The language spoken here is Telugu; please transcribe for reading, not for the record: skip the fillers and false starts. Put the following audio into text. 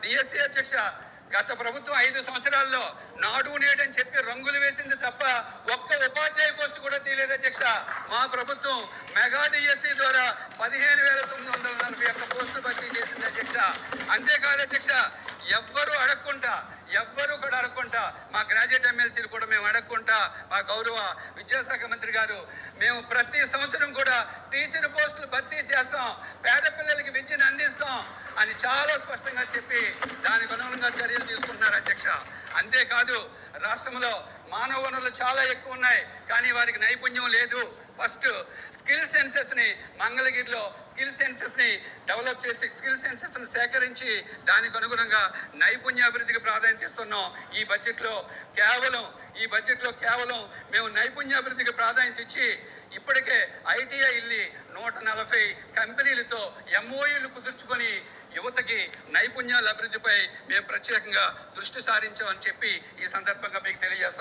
డిఎస్సి అధ్యక్ష, గత ప్రభుత్వం 5 సంవత్సరాల్లో నాడు నేడు అని చెప్పి రంగులు వేసింది తప్ప ఒక్క ఉపాధ్యాయ పోస్టు కూడా తీయలేదు అధ్యక్ష. మా ప్రభుత్వం మెగా డిఎస్సి ద్వారా 15,941 పోస్టులు భర్తీ చేసింది అధ్యక్ష. అంతేకాదు అధ్యక్ష, ఎవ్వరూ కూడా అడగకుండా మా గ్రాడ్యుయేట్ ఎమ్మెల్సీలు కూడా మేము అడగకుండా మా గౌరవ విద్యాశాఖ మంత్రి గారు మేము ప్రతి సంవత్సరం కూడా టీచర్ పోస్టులు భర్తీ చేస్తాం, పేద పిల్లలకి విద్యను అందిస్తాం అని చాలా స్పష్టంగా చెప్పి దానికి అనుగుణంగా చర్యలు తీసుకుంటున్నారు అధ్యక్ష. అంతేకాదు రాష్ట్రంలో మానవ వనరులు చాలా ఎక్కువ ఉన్నాయి, కానీ వారికి నైపుణ్యం లేదు. ఫస్ట్ స్కిల్ సెన్సెస్ ని మంగళగిరిలో డెవలప్ చేసి స్కిల్ సెన్సెస్ ని సేకరించి దానికి అనుగుణంగా నైపుణ్యాభివృద్ధికి ప్రాధాన్యత ఇస్తున్నాం. ఈ బడ్జెట్లో కేవలం మేము నైపుణ్యాభివృద్ధికి ప్రాధాన్యత ఇచ్చి ఇప్పటికే ఐటీఐ 140 కంపెనీలతో ఎంఓయూలు కుదుర్చుకొని యువతకి నైపుణ్యాల అభివృద్ధిపై మేము ప్రత్యేకంగా దృష్టి సారించామని చెప్పి ఈ సందర్భంగా మీకు తెలియజేస్తున్నాం.